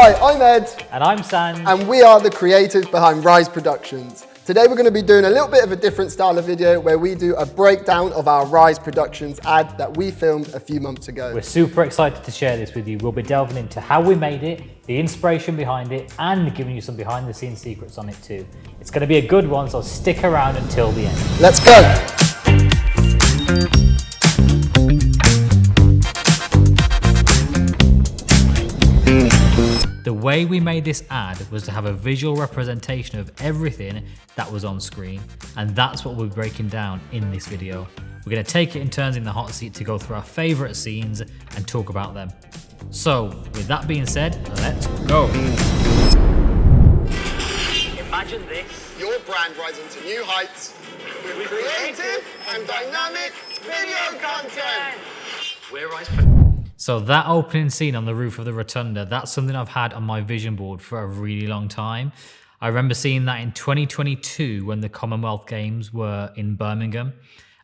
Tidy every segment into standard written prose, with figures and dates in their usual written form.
Hi, I'm Ed. And I'm Sanj. And we are the creatives behind Rise Productions. Today we're going to be doing a little bit of a different style of video where we do a breakdown of our Rise Productions ad that we filmed a few months ago. We're super excited to share this with you. We'll be delving into how we made it, the inspiration behind it, and giving you some behind the scenes secrets on it too. It's going to be a good one, so stick around until the end. Let's go. The way we made this ad was to have a visual representation of everything that was on screen, and that's what we're breaking down in this video. We're going to take it in turns in the hot seat to go through our favourite scenes and talk about them. So, with that being said, let's go. Imagine this. Your brand rising to new heights with creative and dynamic video content. We're Rise. So that opening scene on the roof of the Rotunda, that's something I've had on my vision board for a really long time. I remember seeing that in 2022 when the Commonwealth Games were in Birmingham,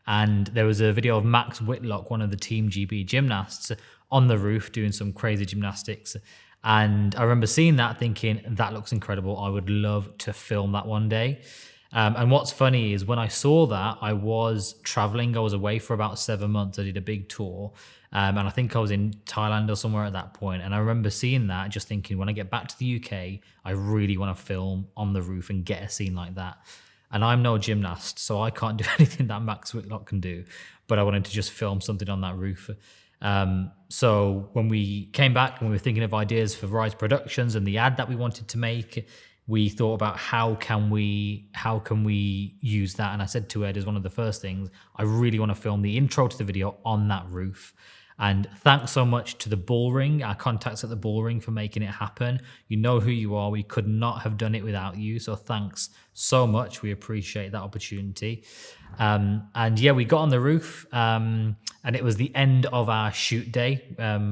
and there was a video of Max Whitlock, one of the Team GB gymnasts, on the roof doing some crazy gymnastics. And I remember seeing that thinking, that looks incredible. I would love to film that one day. And what's funny is when I saw that, I was traveling. I was away for about 7 months. I did a big tour. And I think I was in Thailand or somewhere at that point. And I remember seeing that, just thinking, when I get back to the UK, I really want to film on the roof and get a scene like that. And I'm no gymnast, so I can't do anything that Max Whitlock can do. But I wanted to just film something on that roof. So when we came back and we were thinking of ideas for Rise Productions and the ad that we wanted to make, we thought about how can we use that. And I said to Ed as one of the first things, I really want to film the intro to the video on that roof. And thanks so much to the Bullring, our contacts at the Bullring, for making it happen. You know who you are. We could not have done it without you. So thanks so much. We appreciate that opportunity. And yeah, we got on the roof and it was the end of our shoot day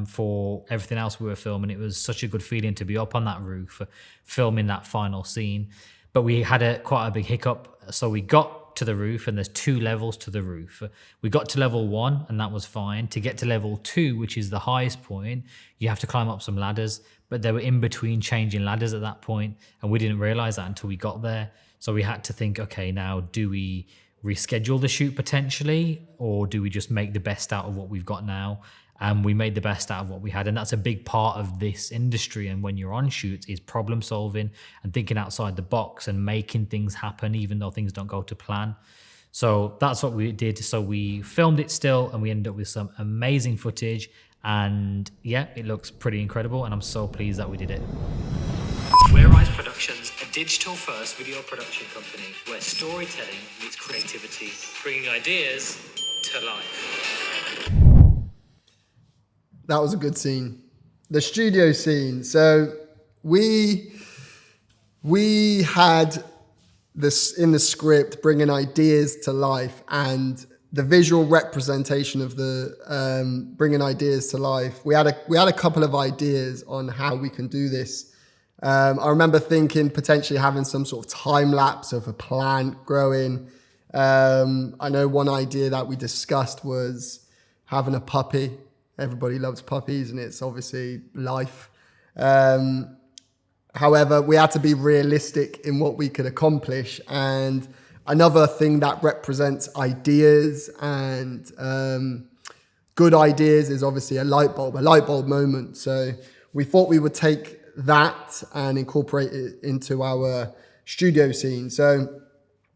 for everything else we were filming. It was such a good feeling to be up on that roof filming that final scene. But we had quite a big hiccup. So we got to the roof, and there's 2 levels to the roof. We got to level 1 and that was fine. To get to level 2, which is the highest point, you have to climb up some ladders, but they were in between changing ladders at that point, and we didn't realize that until we got there. So we had to think, okay, now do we reschedule the shoot potentially, or do we just make the best out of what we've got now? And we made the best out of what we had. And that's a big part of this industry. And when you're on shoots, is problem solving and thinking outside the box and making things happen, even though things don't go to plan. So that's what we did. So we filmed it still, and we ended up with some amazing footage. And yeah, it looks pretty incredible. And I'm so pleased that we did it. We're Rise Productions, a digital-first video production company where storytelling meets creativity, bringing ideas to life. That was a good scene. The studio scene. So we had this in the script, bringing ideas to life, and the visual representation of the bringing ideas to life. We had a couple of ideas on how we can do this. I remember thinking potentially having some sort of time lapse of a plant growing. I know one idea that we discussed was having a puppy. Everybody loves puppies, and it's obviously life. However, we had to be realistic in what we could accomplish. And another thing that represents ideas and good ideas is obviously a light bulb moment. So we thought we would take that and incorporate it into our studio scene. So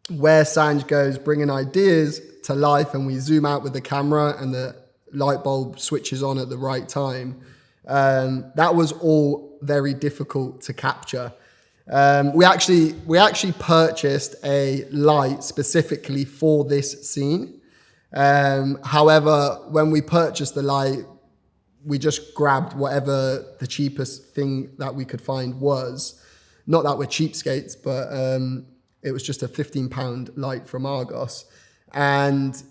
where Sanj goes, bringing ideas to life, and we zoom out with the camera and the light bulb switches on at the right time. That was all very difficult to capture. We actually purchased a light specifically for this scene. However, when we purchased the light, we just grabbed whatever the cheapest thing that we could find was. Not that we're cheapskates, but it was just a £15 light from Argos. And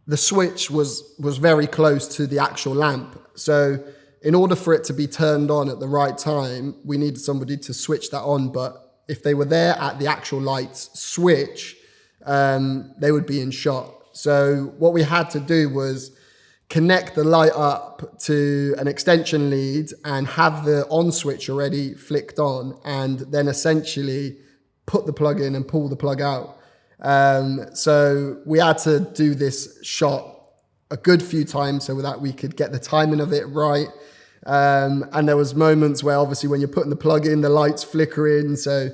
the switch was very close to the actual lamp. So in order for it to be turned on at the right time, we needed somebody to switch that on. But if they were there at the actual light's switch, they would be in shot. So what we had to do was connect the light up to an extension lead and have the on switch already flicked on, and then essentially put the plug in and pull the plug out. So we had to do this shot a good few times so that we could get the timing of it right. And there was moments where obviously when you're putting the plug in, the light's flickering. So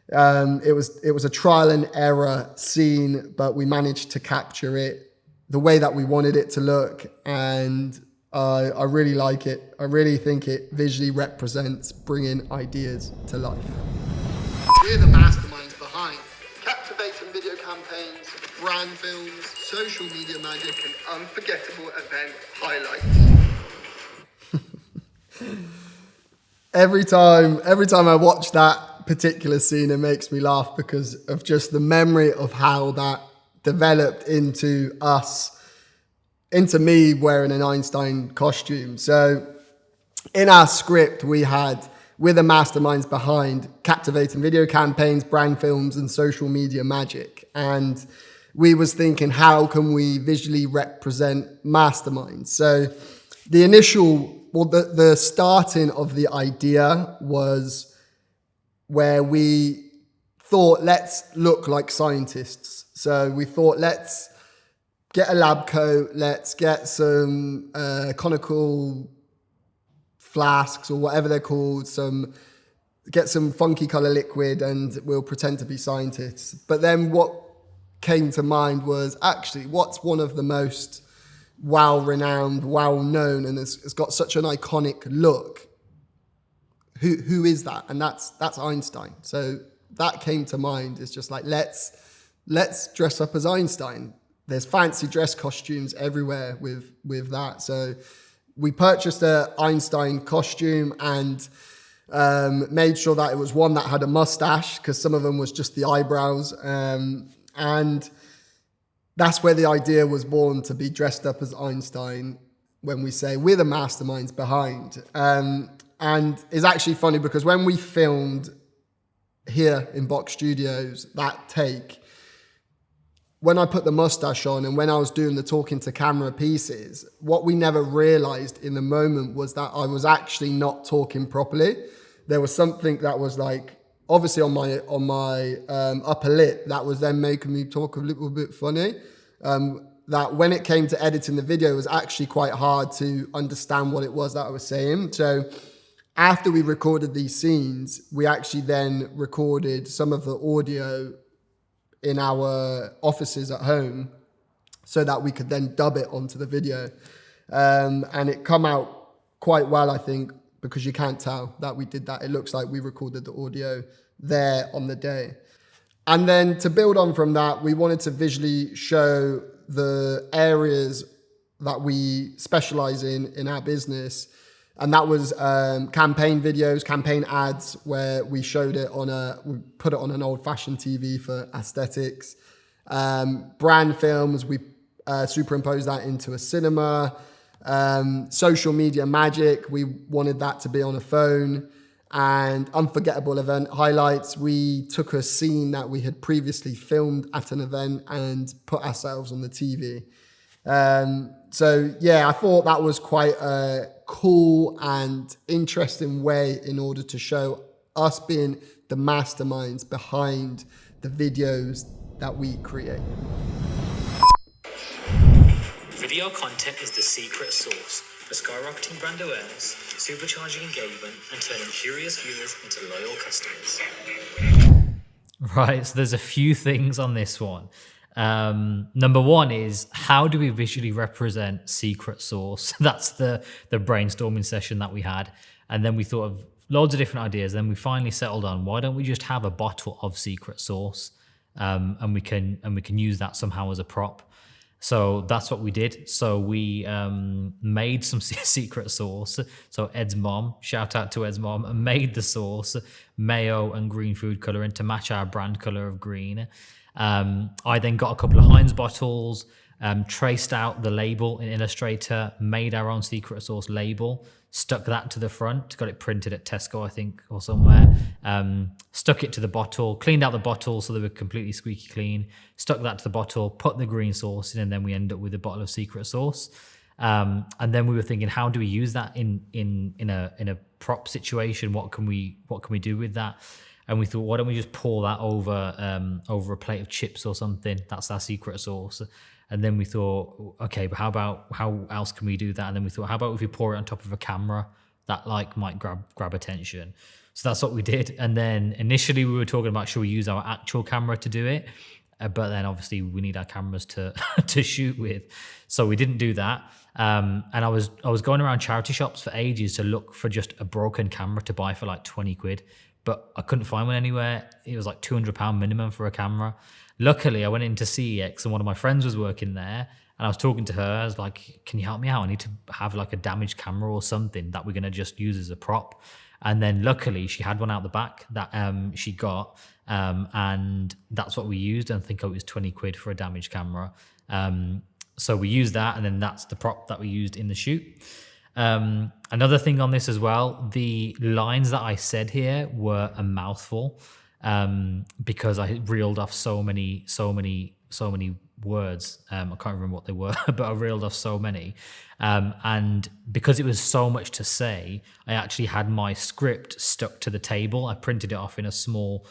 it was a trial and error scene, but we managed to capture it the way that we wanted it to look. And I really like it. I really think it visually represents bringing ideas to life. We're the masterminds behind captivating video campaigns, brand films, social media magic, and unforgettable event highlights. Every time I watch that particular scene, it makes me laugh because of just the memory of how that developed into me wearing an Einstein costume. So in our script, we're the masterminds behind captivating video campaigns, brand films, and social media magic. And we was thinking, how can we visually represent masterminds? So the starting of the idea was where we thought, let's look like scientists. So we thought, let's get a lab coat, let's get some conical flasks or whatever they're called, get some funky color liquid, and we'll pretend to be scientists. But then what came to mind was actually what's one of the most well-renowned, well-known, and it's got such an iconic look. Who is that? And that's Einstein. So that came to mind. It's just like, let's dress up as Einstein. There's fancy dress costumes everywhere with that. So we purchased an Einstein costume and made sure that it was one that had a mustache, because some of them was just the eyebrows. And that's where the idea was born, to be dressed up as Einstein when we say we're the masterminds behind. And it's actually funny because when we filmed here in Box Studios, that take, when I put the mustache on and when I was doing the talking to camera pieces, what we never realized in the moment was that I was actually not talking properly. There was something that was like, obviously on my upper lip, that was then making me talk a little bit funny. That when it came to editing the video, it was actually quite hard to understand what it was that I was saying. So after we recorded these scenes, we actually then recorded some of the audio in our offices at home so that we could then dub it onto the video. And it come out quite well, I think, because you can't tell that we did that. It looks like we recorded the audio there on the day. And then to build on from that, we wanted to visually show the areas that we specialize in our business. And that was campaign videos, campaign ads, where we showed it we put it on an old-fashioned TV for aesthetics. Brand films, we superimposed that into a cinema. Social media magic, we wanted that to be on a phone. And unforgettable event highlights, we took a scene that we had previously filmed at an event and put ourselves on the TV. So yeah, I thought that was quite a cool and interesting way in order to show us being the masterminds behind the videos that we create. Video content is the secret sauce for skyrocketing brand awareness, supercharging engagement, and turning curious viewers into loyal customers. Right, so there's a few things on this one. Number one is, how do we visually represent secret sauce? That's the brainstorming session that we had. And then we thought of loads of different ideas. Then we finally settled on, why don't we just have a bottle of secret sauce? And we can use that somehow as a prop. So that's what we did. So we made some secret sauce. So Ed's mom, shout out to Ed's mom, made the sauce, mayo and green food coloring to match our brand color of green. I then got a couple of Heinz bottles, traced out the label in Illustrator, made our own secret sauce label, stuck that to the front, got it printed at Tesco, I think, or somewhere, stuck it to the bottle, cleaned out the bottle so they were completely squeaky clean, stuck that to the bottle, put the green sauce in, and then we end up with a bottle of secret sauce. And then we were thinking, how do we use that in a prop situation? What can we do with that? And we thought, why don't we just pour that over a plate of chips or something? That's our secret sauce. And then we thought, okay, but how else can we do that? And then we thought, how about if we pour it on top of a camera that like might grab attention? So that's what we did. And then initially we were talking about, should we use our actual camera to do it? But then obviously we need our cameras to to shoot with, so we didn't do that. And I was going around charity shops for ages to look for just a broken camera to buy for like 20 quid, but I couldn't find one anywhere. It was like £200 minimum for a camera. Luckily, I went into CEX and one of my friends was working there, and I was talking to her. I was like, "Can you help me out? I need to have like a damaged camera or something that we're gonna just use as a prop." And then luckily she had one out the back that she got, and that's what we used. And I think it was 20 quid for a damaged camera. So we used that, and then that's the prop that we used in the shoot. Another thing on this as well, the lines that I said here were a mouthful, because I reeled off so many words. I can't remember what they were, but I reeled off so many. And because it was so much to say, I actually had my script stuck to the table. I printed it off in a small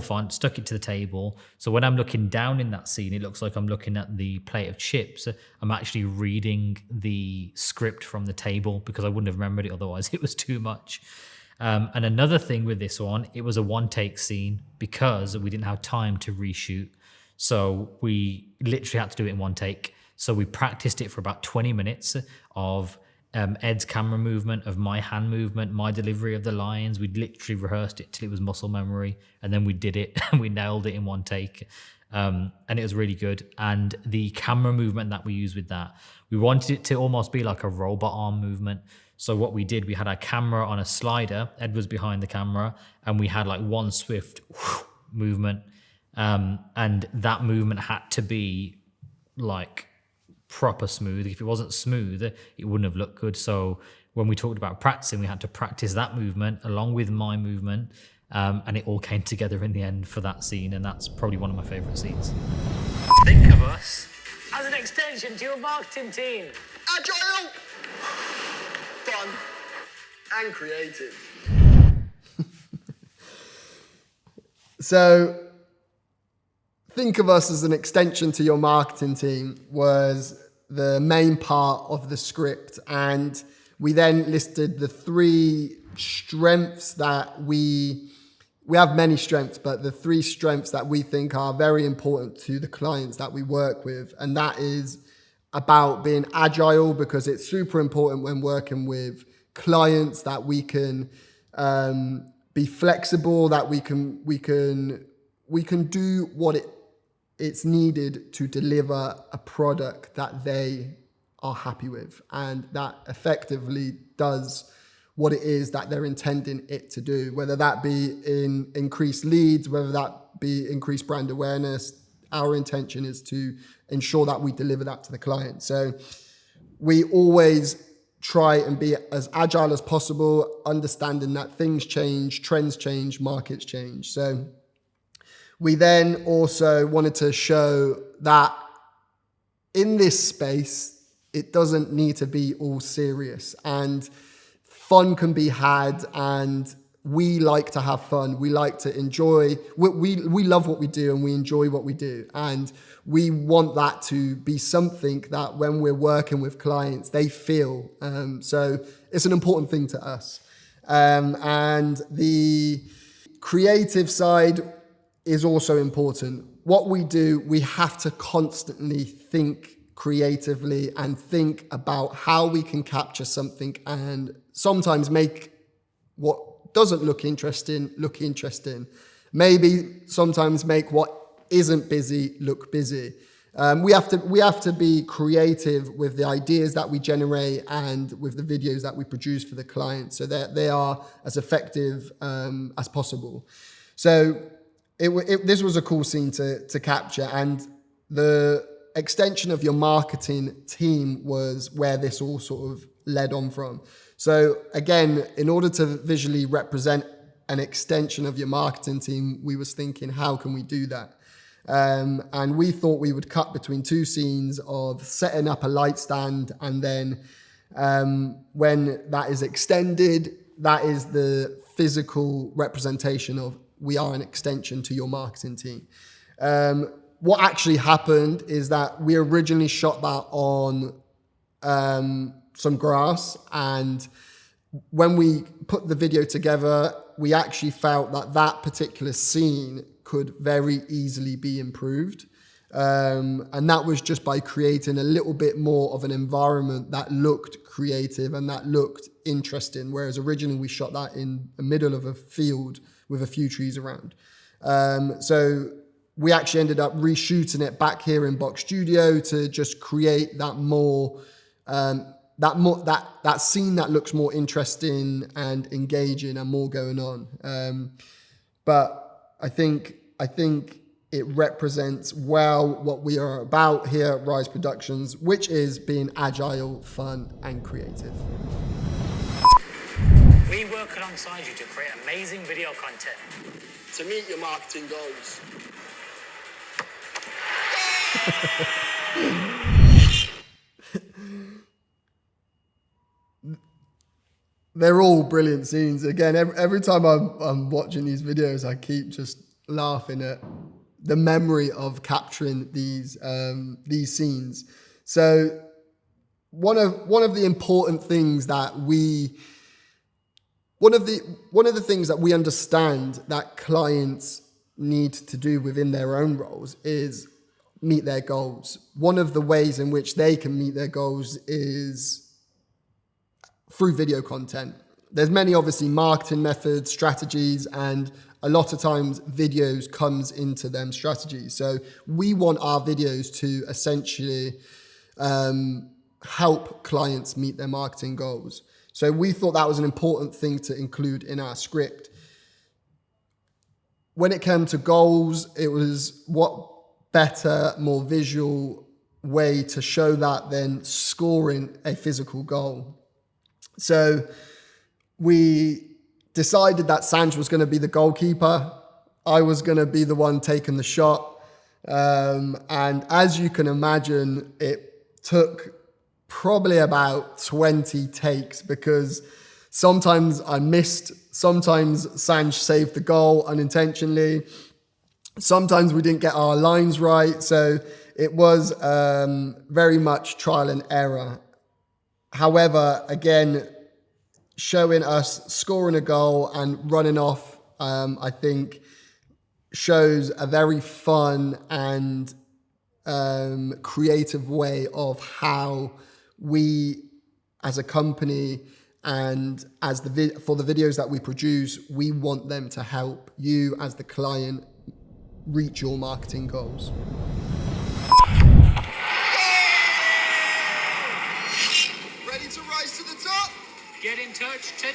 font, stuck it to the table. So when I'm looking down in that scene, it looks like I'm looking at the plate of chips. I'm actually reading the script from the table because I wouldn't have remembered it otherwise. It was too much. And another thing with this one, it was a one-take scene because we didn't have time to reshoot. So we literally had to do it in one take. So we practiced it for about 20 minutes of Ed's camera movement, of my hand movement, my delivery of the lines. We literally rehearsed it till it was muscle memory, and then we did it and we nailed it in one take. And it was really good. And the camera movement that we used with that, we wanted it to almost be like a robot arm movement. So what we did, we had our camera on a slider. Ed was behind the camera, and we had like one swift movement. And that movement had to be like proper smooth. If it wasn't smooth, it wouldn't have looked good. So when we talked about practicing, we had to practice that movement along with my movement. And it all came together in the end for that scene. And that's probably one of my favorite scenes. Think of us as an extension to your marketing team. Agile, fun, and creative. So, think of us as an extension to your marketing team was the main part of the script. And we then listed the 3 strengths that we have many strengths, but the 3 strengths that we think are very important to the clients that we work with. And that is about being agile, because it's super important when working with clients that we can be flexible, that we can do what it's needed to deliver a product that they are happy with, and that effectively does what it is that they're intending it to do, whether that be in increased leads, whether that be increased brand awareness. Our intention is to ensure that we deliver that to the client. So we always try and be as agile as possible, understanding that things change, trends change, markets change. So we then also wanted to show that in this space, it doesn't need to be all serious, and fun can be had, and we like to have fun. We like to enjoy, we love what we do, and we enjoy what we do. And we want that to be something that when we're working with clients, they feel. So it's an important thing to us. And the creative side is also important. What we do, we have to constantly think creatively and think about how we can capture something and sometimes make what doesn't look interesting look interesting. Maybe sometimes make what isn't busy look busy. We have to be creative with the ideas that we generate and with the videos that we produce for the client, so that they are as effective as possible. So this was a cool scene to capture, and the extension of your marketing team was where this all sort of led on from. So again, in order to visually represent an extension of your marketing team, we was thinking, how can we do that? And we thought we would cut between two scenes of setting up a light stand, and then when that is extended, that is the physical representation of we are an extension to your marketing team. What actually happened is that we originally shot that on some grass, and when we put the video together, we actually felt that that particular scene could very easily be improved. And that was just by creating a little bit more of an environment that looked creative and that looked interesting, whereas originally we shot that in the middle of a field with a few trees around. So we actually ended up reshooting it back here in Box Studio to just create that more, that scene that looks more interesting and engaging and more going on. But I think it represents well what we are about here at Rise Productions, which is being agile, fun, and creative. We work alongside you to create amazing video content. To meet your marketing goals. They're all brilliant scenes. Again, every time I'm watching these videos, I keep just laughing at the memory of capturing these scenes. So one of the important things that one of the things that we understand that clients need to do within their own roles is meet their goals. One of the ways in which they can meet their goals is through video content. There's many obviously marketing methods, strategies, and a lot of times videos comes into them strategies. So we want our videos to essentially help clients meet their marketing goals. So we thought that was an important thing to include in our script. When it came to goals, it was what better, more visual way to show that than scoring a physical goal. So we decided that Sanj was going to be the goalkeeper. I was going to be the one taking the shot. And as you can imagine, it took probably about 20 takes because sometimes I missed, sometimes Sanj saved the goal unintentionally. Sometimes we didn't get our lines right. So it was very much trial and error. However, again, showing us scoring a goal and running off, I think, shows a very fun and creative way of how we, as a company and as for the videos that we produce, we want them to help you as the client reach your marketing goals. Ready to rise to the top? Get in touch today!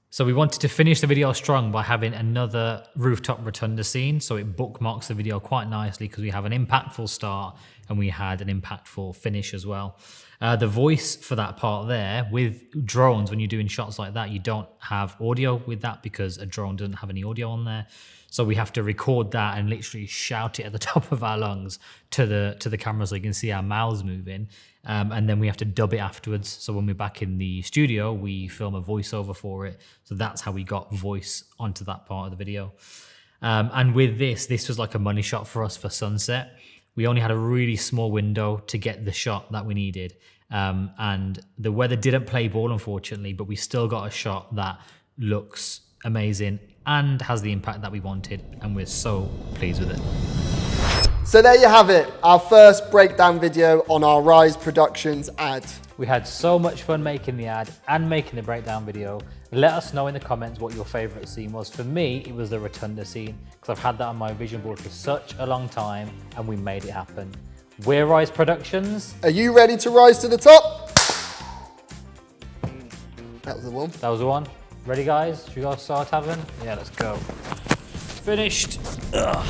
So we wanted to finish the video strong by having another rooftop rotunda scene. So it bookmarks the video quite nicely because we have an impactful start and we had an impactful finish as well. The voice for that part there with drones, when you're doing shots like that, you don't have audio with that because a drone doesn't have any audio on there. So we have to record that and literally shout it at the top of our lungs to the camera so you can see our mouths moving. And then we have to dub it afterwards. So when we're back in the studio, we film a voiceover for it. So that's how we got voice onto that part of the video. And with this was like a money shot for us for sunset. We only had a really small window to get the shot that we needed. And the weather didn't play ball, unfortunately, but we still got a shot that looks amazing and has the impact that we wanted. And we're so pleased with it. So there you have it, our first breakdown video on our Rise Productions ad. We had so much fun making the ad and making the breakdown video. Let us know in the comments what your favorite scene was. For me, it was the rotunda scene because I've had that on my vision board for such a long time and we made it happen. We're Rise Productions. Are you ready to rise to the top? That was the one. That was the one. Ready, guys? Should we go start having? Yeah, let's go. Finished. Ugh.